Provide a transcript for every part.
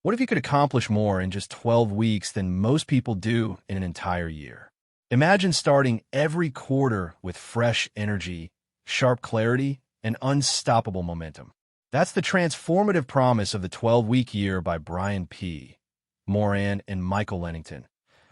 What if you could accomplish more in just 12 weeks than most people do in an entire year? Imagine starting every quarter with fresh energy, sharp clarity, and unstoppable momentum. That's the transformative promise of the 12-week year by Brian P. Moran and Michael Lennington,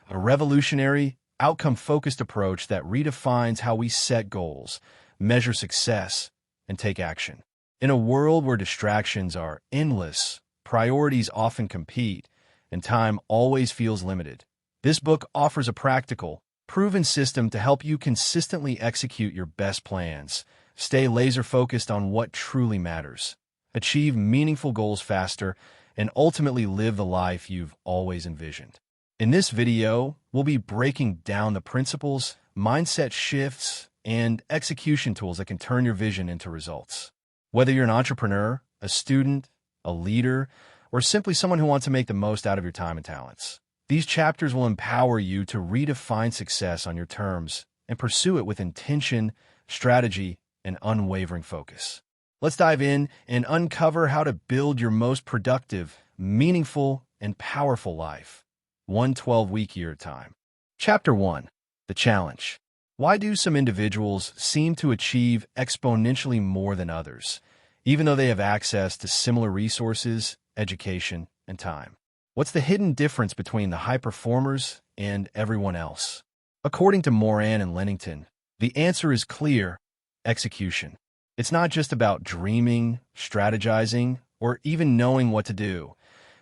a revolutionary, outcome-focused approach that redefines how we set goals, measure success, and take action. In a world where distractions are endless, priorities often compete, and time always feels limited, this book offers a practical, proven system to help you consistently execute your best plans, stay laser-focused on what truly matters, achieve meaningful goals faster, and ultimately live the life you've always envisioned. In this video, we'll be breaking down the principles, mindset shifts, and execution tools that can turn your vision into results. Whether you're an entrepreneur, a student, a leader, or simply someone who wants to make the most out of your time and talents, these chapters will empower you to redefine success on your terms and pursue it with intention, strategy, and unwavering focus. Let's dive in and uncover how to build your most productive, meaningful, and powerful life, one 12-week year at a time. Chapter 1. The Challenge. Why do some individuals seem to achieve exponentially more than others, even though they have access to similar resources, education, and time? What's the hidden difference between the high performers and everyone else? According to Moran and Lennington, the answer is clear: execution. It's not just about dreaming, strategizing, or even knowing what to do.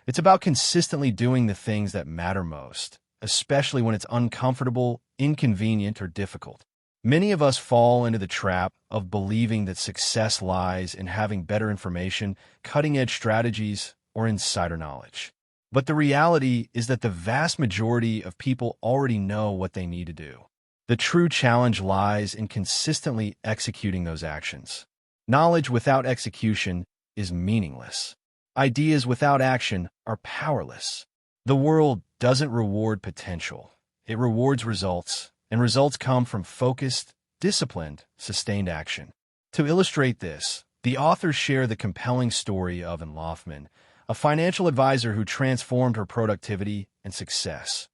It's about consistently doing the things that matter most, especially when it's uncomfortable, inconvenient, or difficult. Many of us fall into the trap of believing that success lies in having better information, cutting-edge strategies, or insider knowledge. But the reality is that the vast majority of people already know what they need to do. The true challenge lies in consistently executing those actions. Knowledge without execution is meaningless. Ideas without action are powerless. The world doesn't reward potential. It rewards results, and results come from focused, disciplined, sustained action. To illustrate this, the authors share the compelling story of Ann Loffman, a financial advisor who transformed her productivity and success,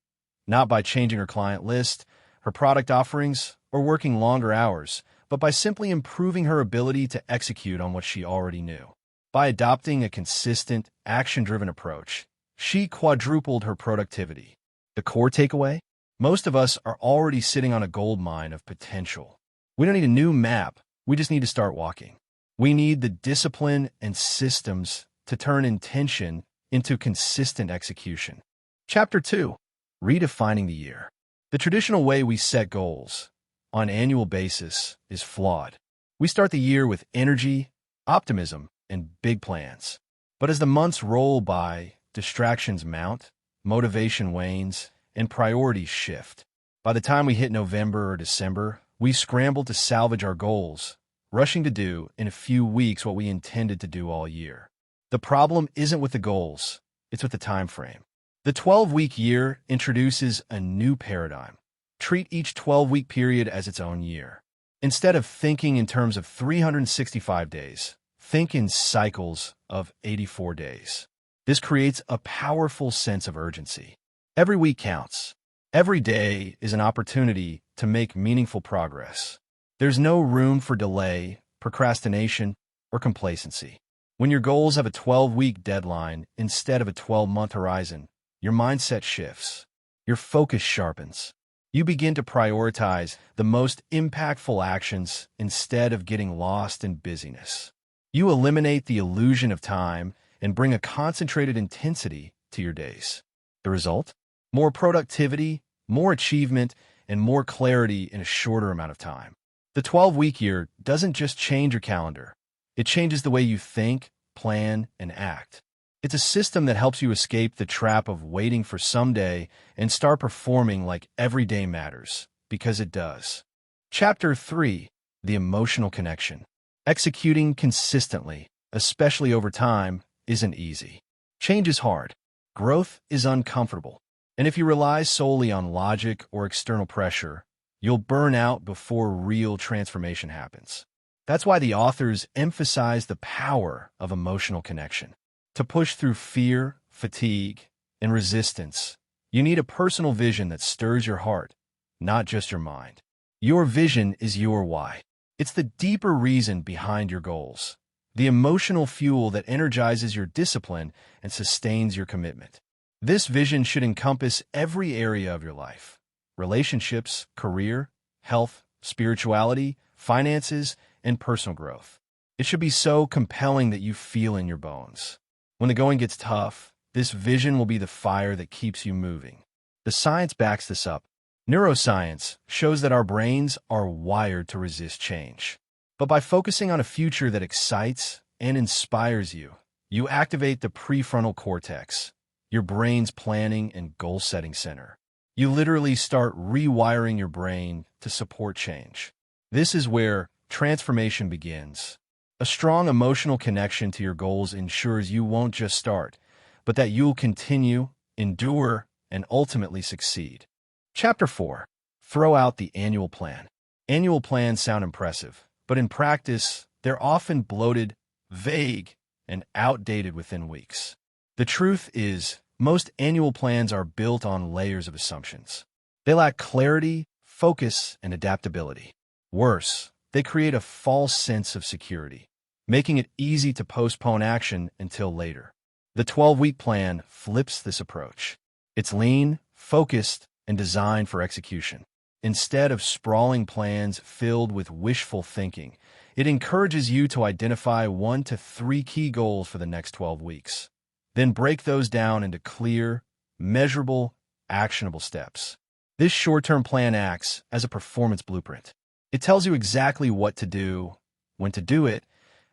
not by changing her client list, her product offerings, or working longer hours, but by simply improving her ability to execute on what she already knew. By adopting a consistent, action-driven approach, she quadrupled her productivity. The core takeaway? Most of us are already sitting on a gold mine of potential. We don't need a new map, we just need to start walking. We need the discipline and systems to turn intention into consistent execution. Chapter 2. Redefining the year. The traditional way we set goals on an annual basis is flawed. We start the year with energy, optimism, and big plans. But as the months roll by, distractions mount, motivation wanes, and priorities shift. By the time we hit November or December, we scramble to salvage our goals, rushing to do in a few weeks what we intended to do all year. The problem isn't with the goals, it's with the time frame. The 12-week year introduces a new paradigm. Treat each 12-week period as its own year. Instead of thinking in terms of 365 days, think in cycles of 84 days. This creates a powerful sense of urgency. Every week counts. Every day is an opportunity to make meaningful progress. There's no room for delay, procrastination, or complacency. When your goals have a 12-week deadline instead of a 12-month horizon, your mindset shifts. Your focus sharpens. You begin to prioritize the most impactful actions instead of getting lost in busyness. You eliminate the illusion of time and bring a concentrated intensity to your days. The result? More productivity, more achievement, and more clarity in a shorter amount of time. The 12-week year doesn't just change your calendar. It changes the way you think, plan, and act. It's a system that helps you escape the trap of waiting for someday and start performing like every day matters, because it does. Chapter 3. The Emotional Connection. Executing consistently, especially over time, isn't easy. Change is hard. Growth is uncomfortable. And if you rely solely on logic or external pressure, you'll burn out before real transformation happens. That's why the authors emphasize the power of emotional connection. To push through fear, fatigue, and resistance. You need a personal vision that stirs your heart, not just your mind. Your vision is your why. It's the deeper reason behind your goals, the emotional fuel that energizes your discipline and sustains your commitment. This vision should encompass every area of your life: relationships, career, health, spirituality, finances, and personal growth. It should be so compelling that you feel in your bones. When the going gets tough, this vision will be the fire that keeps you moving. The science backs this up. Neuroscience shows that our brains are wired to resist change. But by focusing on a future that excites and inspires you, you activate the prefrontal cortex, your brain's planning and goal-setting center. You literally start rewiring your brain to support change. This is where transformation begins. A strong emotional connection to your goals ensures you won't just start, but that you'll continue, endure, and ultimately succeed. Chapter 4. Throw out the annual plan. Annual plans sound impressive, but in practice, they're often bloated, vague, and outdated within weeks. The truth is, most annual plans are built on layers of assumptions. They lack clarity, focus, and adaptability. Worse, they create a false sense of security, making it easy to postpone action until later. The 12-week plan flips this approach. It's lean, focused, and designed for execution. Instead of sprawling plans filled with wishful thinking, it encourages you to identify 1 to 3 key goals for the next 12 weeks. Then break those down into clear, measurable, actionable steps. This short-term plan acts as a performance blueprint. It tells you exactly what to do, when to do it,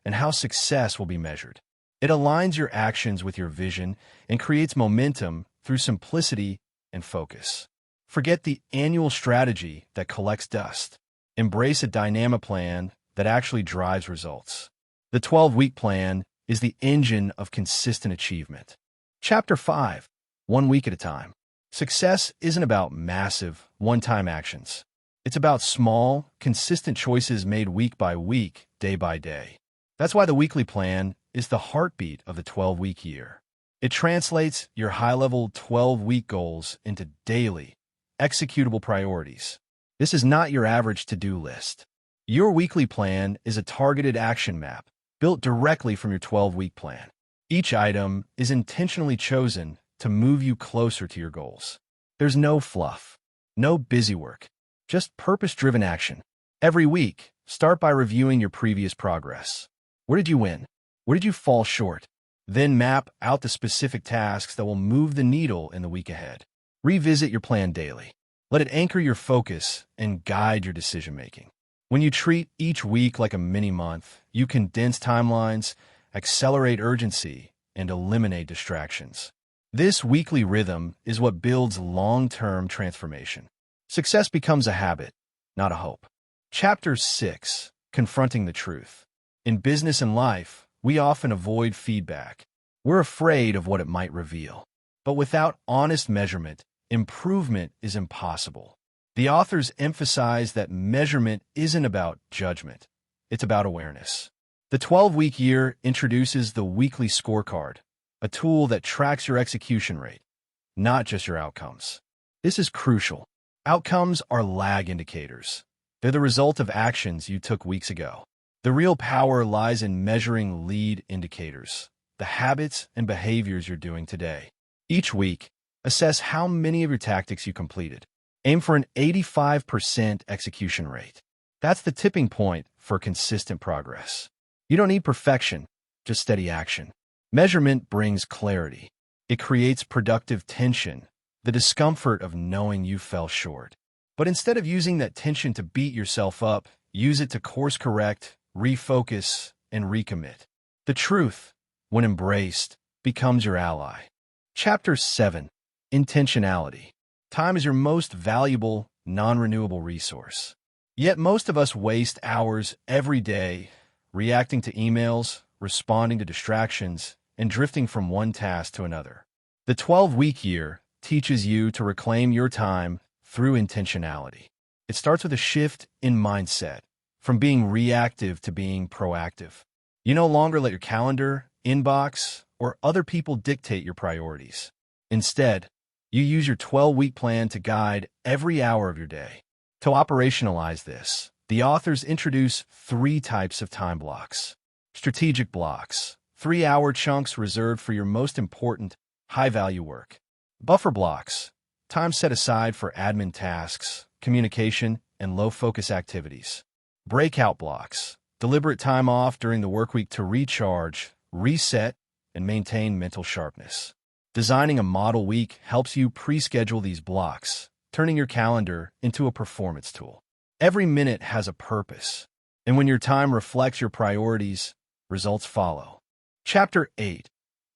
and how success will be measured. It aligns your actions with your vision and creates momentum through simplicity and focus. Forget the annual strategy that collects dust. Embrace a dynamic plan that actually drives results. The 12-week plan is the engine of consistent achievement. Chapter 5. 1 week at a time. Success isn't about massive, one-time actions. It's about small, consistent choices made week by week, day by day. That's why the weekly plan is the heartbeat of the 12-week year. It translates your high-level 12-week goals into daily, executable priorities. This is not your average to-do list. Your weekly plan is a targeted action map built directly from your 12-week plan. Each item is intentionally chosen to move you closer to your goals. There's no fluff, no busy work, just purpose-driven action. Every week, start by reviewing your previous progress. Where did you win? Where did you fall short? Then map out the specific tasks that will move the needle in the week ahead. Revisit your plan daily. Let it anchor your focus and guide your decision-making. When you treat each week like a mini-month, you condense timelines, accelerate urgency, and eliminate distractions. This weekly rhythm is what builds long-term transformation. Success becomes a habit, not a hope. Chapter 6. Confronting the truth. In business and life, we often avoid feedback. We're afraid of what it might reveal. But without honest measurement, improvement is impossible. The authors emphasize that measurement isn't about judgment. It's about awareness. The 12-week year introduces the weekly scorecard, a tool that tracks your execution rate, not just your outcomes. This is crucial. Outcomes are lag indicators. They're the result of actions you took weeks ago. The real power lies in measuring lead indicators, the habits and behaviors you're doing today. Each week, assess how many of your tactics you completed. Aim for an 85% execution rate. That's the tipping point for consistent progress. You don't need perfection, just steady action. Measurement brings clarity. It creates productive tension, the discomfort of knowing you fell short. But instead of using that tension to beat yourself up, use it to course correct, refocus, and recommit. The truth, when embraced, becomes your ally. Chapter 7. Intentionality. Time is your most valuable, non-renewable resource. Yet most of us waste hours every day reacting to emails, responding to distractions, and drifting from one task to another. The 12-week year teaches you to reclaim your time through intentionality. It starts with a shift in mindset, from being reactive to being proactive. You no longer let your calendar, inbox, or other people dictate your priorities. Instead, you use your 12-week plan to guide every hour of your day. To operationalize this, the authors introduce 3 types of time blocks. Strategic blocks, 3-hour chunks reserved for your most important, high-value work. Buffer blocks, time set aside for admin tasks, communication, and low-focus activities. Breakout blocks, deliberate time off during the workweek to recharge, reset, and maintain mental sharpness. Designing a model week helps you pre-schedule these blocks, turning your calendar into a performance tool. Every minute has a purpose, and when your time reflects your priorities, results follow. Chapter 8.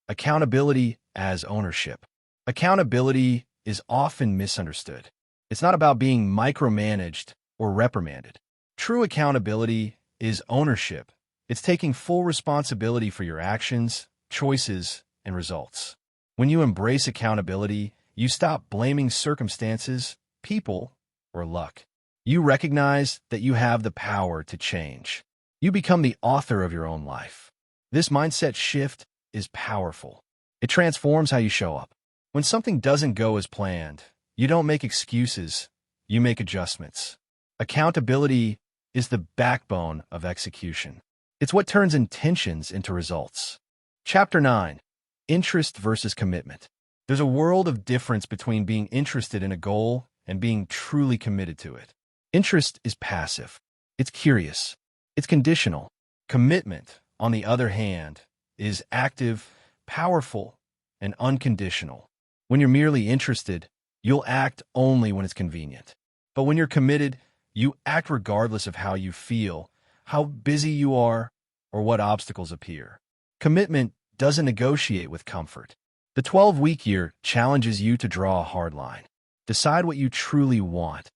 Accountability as ownership. Accountability is often misunderstood. It's not about being micromanaged or reprimanded. True accountability is ownership. It's taking full responsibility for your actions, choices, and results. When you embrace accountability, you stop blaming circumstances, people, or luck. You recognize that you have the power to change. You become the author of your own life. This mindset shift is powerful. It transforms how you show up. When something doesn't go as planned, you don't make excuses, you make adjustments. Accountability is the backbone of execution. It's what turns intentions into results. Chapter 9. Interest versus commitment. There's a world of difference between being interested in a goal and being truly committed to it. Interest is passive. It's curious. It's conditional. Commitment, on the other hand, is active, powerful, and unconditional. When you're merely interested, you'll act only when it's convenient. But when you're committed, you act regardless of how you feel, how busy you are, or what obstacles appear. Commitment doesn't negotiate with comfort. The 12-week year challenges you to draw a hard line. Decide what you truly want,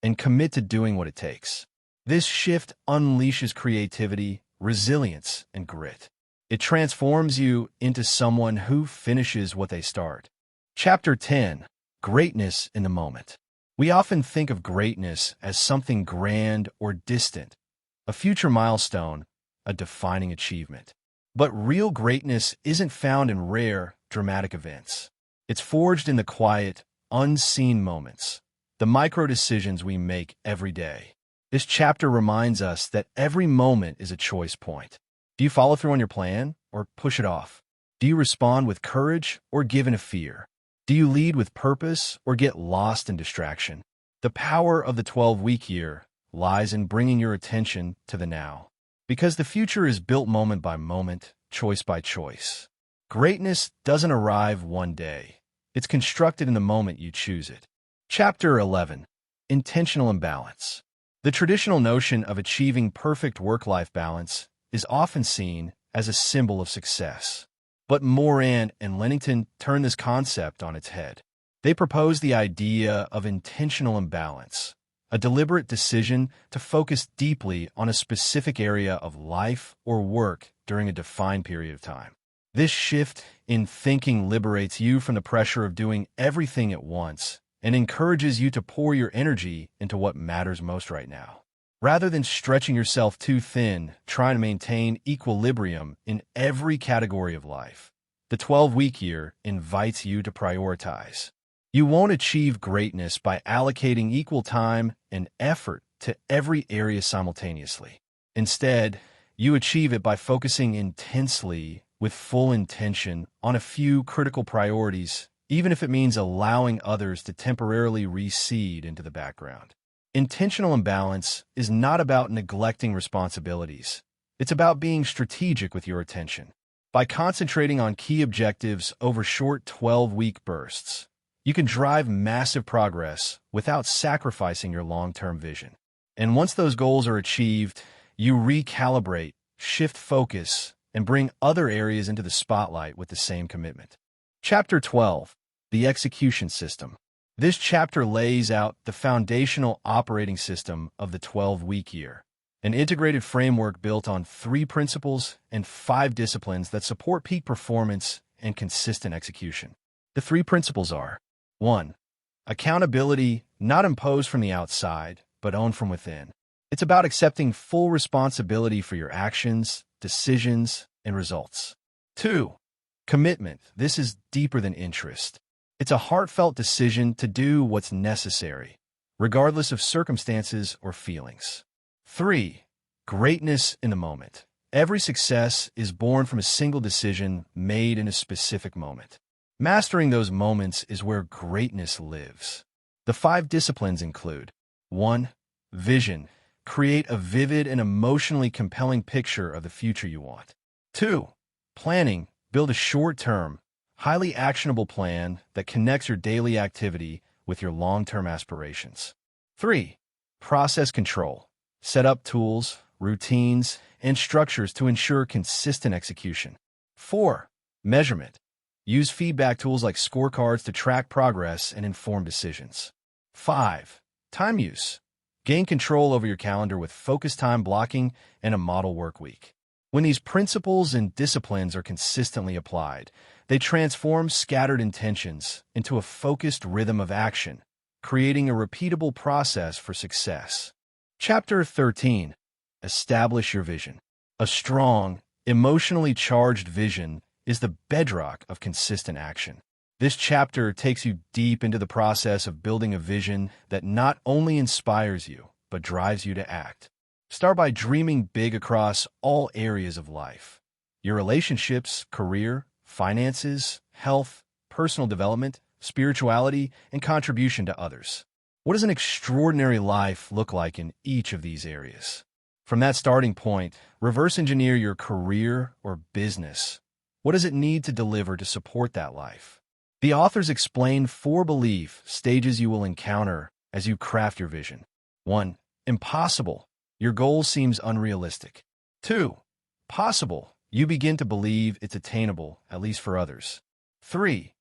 and commit to doing what it takes. This shift unleashes creativity, resilience, and grit. It transforms you into someone who finishes what they start. Chapter 10. Greatness in the moment. We often think of greatness as something grand or distant, a future milestone, a defining achievement. But real greatness isn't found in rare, dramatic events. It's forged in the quiet, unseen moments, the micro decisions we make every day. This chapter reminds us that every moment is a choice point. Do you follow through on your plan or push it off? Do you respond with courage or give in to fear? Do you lead with purpose or get lost in distraction? The power of the 12-week year lies in bringing your attention to the now. Because the future is built moment by moment, choice by choice. Greatness doesn't arrive one day. It's constructed in the moment you choose it. Chapter 11. Intentional imbalance. The traditional notion of achieving perfect work-life balance is often seen as a symbol of success. But Moran and Lennington turn this concept on its head. They propose the idea of intentional imbalance, a deliberate decision to focus deeply on a specific area of life or work during a defined period of time. This shift in thinking liberates you from the pressure of doing everything at once and encourages you to pour your energy into what matters most right now. Rather than stretching yourself too thin, trying to maintain equilibrium in every category of life, the 12-week year invites you to prioritize. You won't achieve greatness by allocating equal time and effort to every area simultaneously. Instead, you achieve it by focusing intensely with full intention on a few critical priorities, even if it means allowing others to temporarily recede into the background. Intentional imbalance is not about neglecting responsibilities. It's about being strategic with your attention. By concentrating on key objectives over short 12-week bursts, you can drive massive progress without sacrificing your long-term vision. And once those goals are achieved, you recalibrate, shift focus, and bring other areas into the spotlight with the same commitment. Chapter 12. The Execution System. This chapter lays out the foundational operating system of the 12-week year, an integrated framework built on 3 principles and 5 disciplines that support peak performance and consistent execution. The 3 principles are: 1. Accountability, not imposed from the outside, but owned from within. It's about accepting full responsibility for your actions, decisions, and results. 2. Commitment. This is deeper than interest. It's a heartfelt decision to do what's necessary, regardless of circumstances or feelings. 3. Greatness in the moment. Every success is born from a single decision made in a specific moment. Mastering those moments is where greatness lives. The 5 disciplines include 1. Vision. Create a vivid and emotionally compelling picture of the future you want. 2. Planning. Build a short-term, highly actionable plan that connects your daily activity with your long-term aspirations. 3. Process control. Set up tools, routines, and structures to ensure consistent execution. 4. Measurement. Use feedback tools like scorecards to track progress and inform decisions. 5. Time use. Gain control over your calendar with focused time blocking and a model work week. When these principles and disciplines are consistently applied, they transform scattered intentions into a focused rhythm of action, creating a repeatable process for success. Chapter 13. Establish your vision. A strong, emotionally charged vision is the bedrock of consistent action. This chapter takes you deep into the process of building a vision that not only inspires you, but drives you to act. Start by dreaming big across all areas of life. Your relationships, career, finances, health, personal development, spirituality, and contribution to others. What does an extraordinary life look like in each of these areas? From that starting point, reverse engineer your career or business. What does it need to deliver to support that life? The authors explain 4 belief stages you will encounter as you craft your vision. 1. Impossible. Your goal seems unrealistic. 2. Possible. You begin to believe it's attainable, at least for others. 3.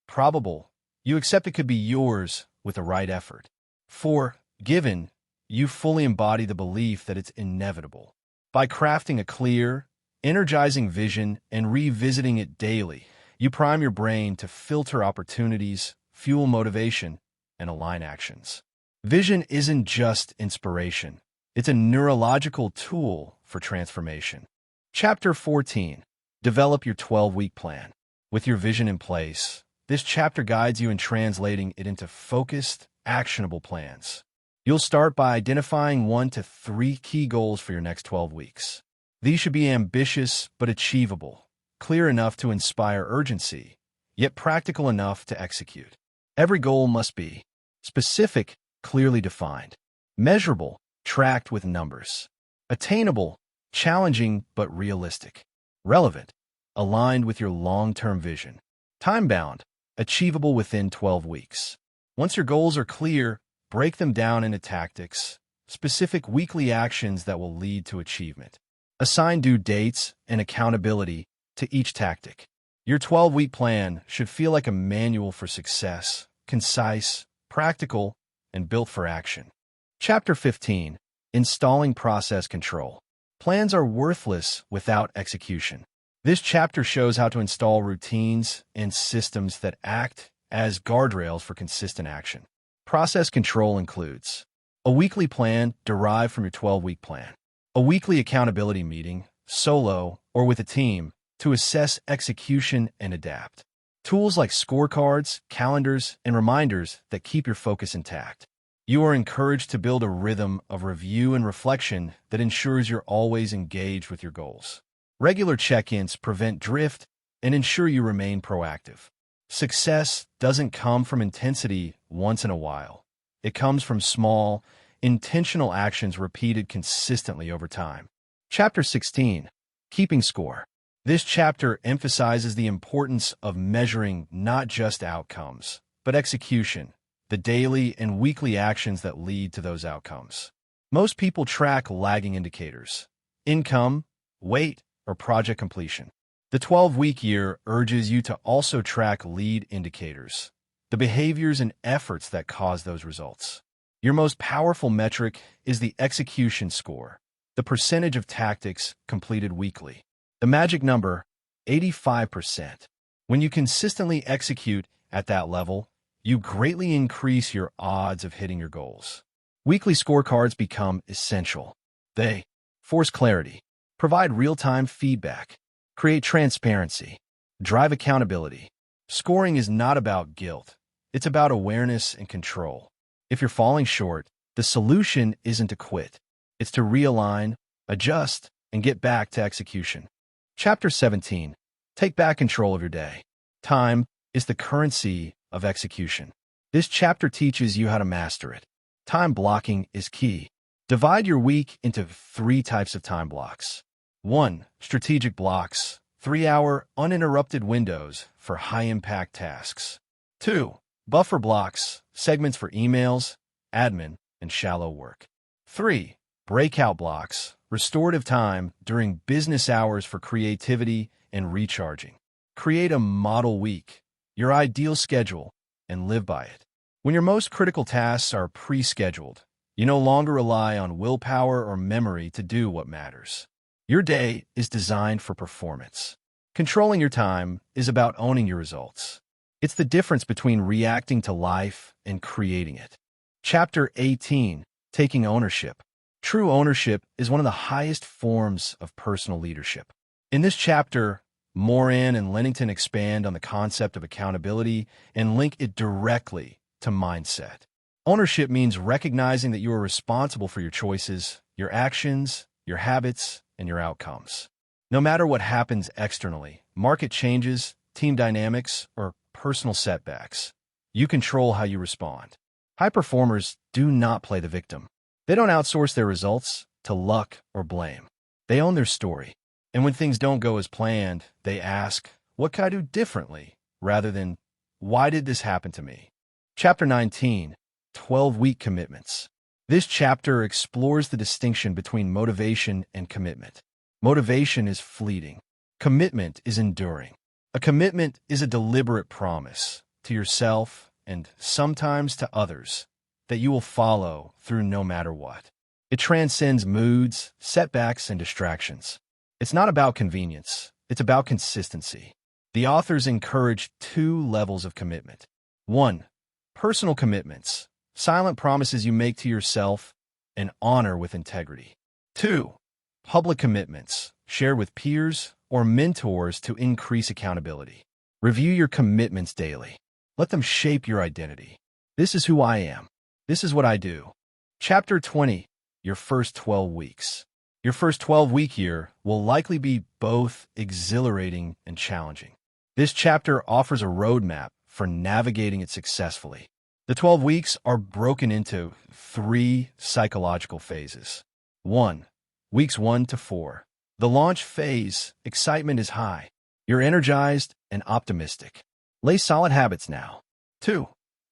Probable. You accept it could be yours with the right effort. 4. Given. You fully embody the belief that it's inevitable. By crafting a clear, energizing vision and revisiting it daily, you prime your brain to filter opportunities, fuel motivation, and align actions. Vision isn't just inspiration. It's a neurological tool for transformation. Chapter 14. Develop your 12-week plan. With your vision in place, this chapter guides you in translating it into focused, actionable plans. You'll start by identifying 1 to 3 key goals for your next 12 weeks. These should be ambitious but achievable, clear enough to inspire urgency, yet practical enough to execute. Every goal must be specific, clearly defined, measurable, tracked with numbers, attainable, challenging but realistic, relevant, aligned with your long-term vision, time-bound, achievable within 12 weeks. Once your goals are clear, break them down into tactics, specific weekly actions that will lead to achievement. Assign due dates and accountability to each tactic. Your 12-week plan should feel like a manual for success, concise, practical, and built for action. Chapter 15. Installing process control. Plans are worthless without execution. This chapter shows how to install routines and systems that act as guardrails for consistent action. Process control includes a weekly plan derived from your 12-week plan, a weekly accountability meeting, solo or with a team, to assess execution and adapt. Tools like scorecards, calendars, and reminders that keep your focus intact. You are encouraged to build a rhythm of review and reflection that ensures you're always engaged with your goals. Regular check-ins prevent drift and ensure you remain proactive. Success doesn't come from intensity once in a while. It comes from small, intentional actions repeated consistently over time. Chapter 16. Keeping score. This chapter emphasizes the importance of measuring not just outcomes, but execution, the daily and weekly actions that lead to those outcomes. Most people track lagging indicators: income, weight, or project completion. The 12-week year urges you to also track lead indicators, the behaviors and efforts that cause those results. Your most powerful metric is the execution score, the percentage of tactics completed weekly. The magic number, 85%. When you consistently execute at that level, you greatly increase your odds of hitting your goals. Weekly scorecards become essential. They force clarity, provide real-time feedback, create transparency, Drive accountability. Scoring is not about guilt. It's about awareness and control. If you're falling short, the solution isn't to quit. It's to realign, adjust, and get back to execution. Chapter 17. Take back control of your day. Time is the currency of execution. This chapter teaches you how to master it. Time blocking is key. Divide your week into 3 types of time blocks. 1. Strategic blocks, 3-hour uninterrupted windows for high-impact tasks. 2. Buffer blocks, segments for emails, admin, and shallow work. 3. Breakout blocks, restorative time during business hours for creativity and recharging. Create a model week, your ideal schedule, and live by it. When your most critical tasks are pre-scheduled, you no longer rely on willpower or memory to do what matters. Your day is designed for performance. Controlling your time is about owning your results. It's the difference between reacting to life and creating it. Chapter 18. Taking ownership. True ownership is one of the highest forms of personal leadership. In this chapter, Moran and Lennington expand on the concept of accountability and link it directly to mindset. Ownership means recognizing that you are responsible for your choices, your actions, your habits, and your outcomes. No matter what happens externally, market changes, team dynamics, or personal setbacks, you control how you respond. High performers do not play the victim. They don't outsource their results to luck or blame. They own their story. And when things don't go as planned, they ask, what can I do differently? Rather than, why did this happen to me? Chapter 19. 12-week commitments. This chapter explores the distinction between motivation and commitment. Motivation is fleeting. Commitment is enduring. A commitment is a deliberate promise to yourself and sometimes to others that you will follow through no matter what. It transcends moods, setbacks, and distractions. It's not about convenience. It's about consistency. The authors encourage 2 levels of commitment. 1. Personal commitments, silent promises you make to yourself and honor with integrity. 2. Public commitments, shared with peers or mentors to increase accountability. Review your commitments daily. Let them shape your identity. This is who I am. This is what I do. Chapter 20. Your first 12 weeks. Your first 12-week year will likely be both exhilarating and challenging. This chapter offers a roadmap for navigating it successfully. The 12 weeks are broken into 3 psychological phases. 1. Weeks 1 to 4. The launch phase, excitement is high. You're energized and optimistic. Lay solid habits now. 2.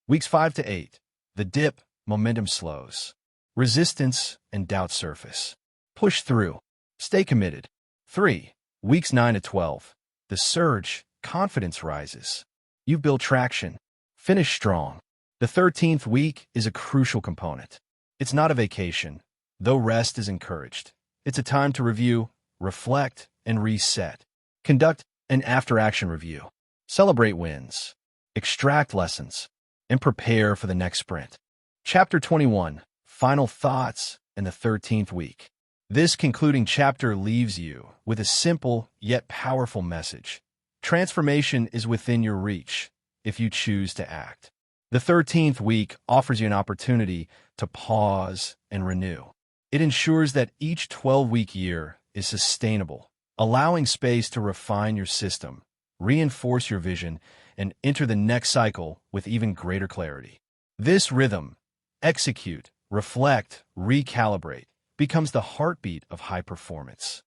Weeks 5 to 8. The dip, momentum slows. Resistance and doubt surface. Push through. Stay committed. 3. Weeks 9 to 12. The surge, confidence rises. You've built traction. Finish strong. The 13th week is a crucial component. It's not a vacation, though rest is encouraged. It's a time to review, reflect, and reset. Conduct an after-action review. Celebrate wins. Extract lessons. And prepare for the next sprint. Chapter 21. Final thoughts in the 13th week. This concluding chapter leaves you with a simple yet powerful message. Transformation is within your reach if you choose to act. The 13th week offers you an opportunity to pause and renew. It ensures that each 12-week year is sustainable, allowing space to refine your system, reinforce your vision, and enter the next cycle with even greater clarity. This rhythm, execute, reflect, recalibrate, becomes the heartbeat of high performance.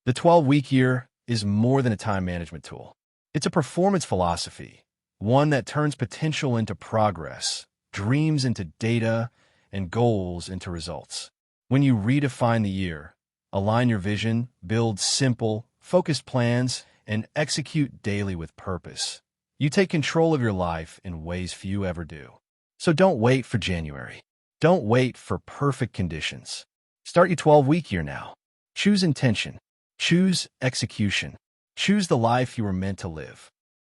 The 12-week year is more than a time management tool. It's a performance philosophy, one that turns potential into progress, dreams into data, and goals into results. When you redefine the year, align your vision, build simple, focused plans, and execute daily with purpose, you take control of your life in ways few ever do. So don't wait for January. Don't wait for perfect conditions. Start your 12-week year now. Choose intention. Choose execution. Choose the life you were meant to live.